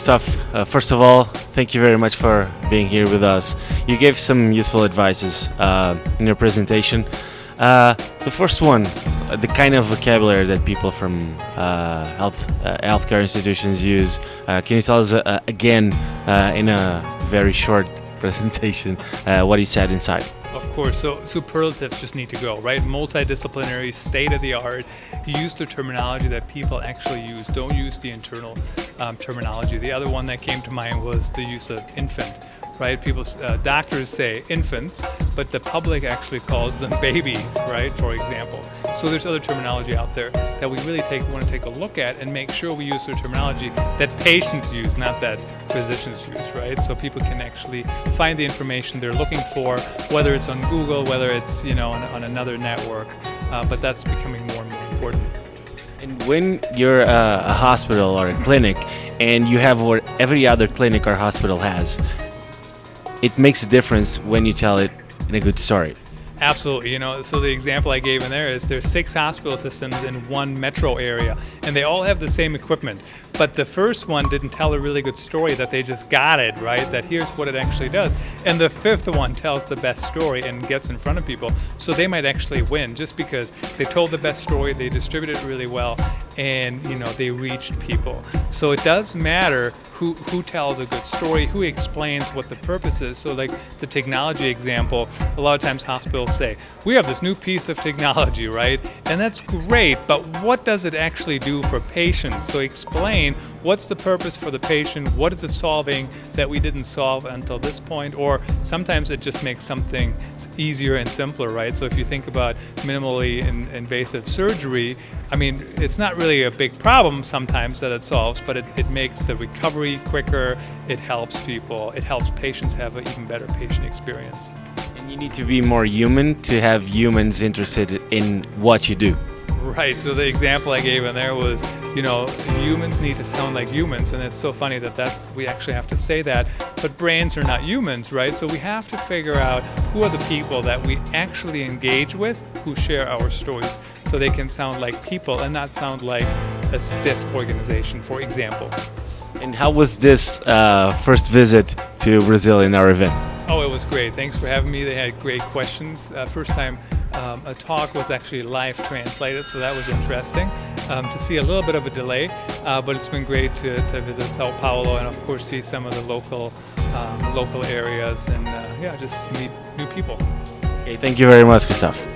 Christoph, first of all, thank you very much for being here with us. You gave some useful advices in your presentation. The first one, the kind of vocabulary that people from healthcare institutions use. Can you tell us again, in a very short presentation, what you said inside? Of course, so superlatives just need to go, right? Multidisciplinary, state-of-the-art. Use the terminology that people actually use. Don't use the internal terminology. The other one that came to mind was the use of infant, right? Doctors say infants, but the public actually calls them babies, right? For example. So there's other terminology out there that we really want to take a look at and make sure we use the terminology that patients use, not that physicians use, right? So people can actually find the information they're looking for, whether it's on Google, whether it's on another network, but that's becoming more and more important. And when you're a hospital or a clinic and you have what every other clinic or hospital has, it makes a difference when you tell it in a good story. Absolutely, so the example I gave in there is there's 6 hospital systems in one metro area, and they all have the same equipment. But the first one didn't tell a really good story that they just got it, right? That here's what it actually does. And the 5th one tells the best story and gets in front of people. So they might actually win just because they told the best story, they distributed it really well, and they reached people. So it does matter who tells a good story, who explains what the purpose is. So like the technology example, a lot of times hospitals say, we have this new piece of technology, right? And that's great, but what does it actually do for patients? So explain what's the purpose for the patient, what is it solving that we didn't solve until this point, or sometimes it just makes something easier and simpler, right? So if you think about minimally invasive surgery, I mean, it's not really a big problem sometimes that it solves, but it makes the recovery quicker, it helps people, it helps patients have an even better patient experience. And you need to be more human to have humans interested in what you do. Right, so the example I gave in there was, humans need to sound like humans, and it's so funny that we actually have to say that, but brains are not humans, right? So we have to figure out who are the people that we actually engage with, who share our stories, so they can sound like people and not sound like a stiff organization, for example. And how was this first visit to Brazil in our event? Oh, it was great. Thanks for having me. They had great questions. First time a talk was actually live translated, so that was interesting to see a little bit of a delay, but it's been great to visit Sao Paulo and of course see some of the local areas and just meet new people. Okay, thank you very much, Christoph.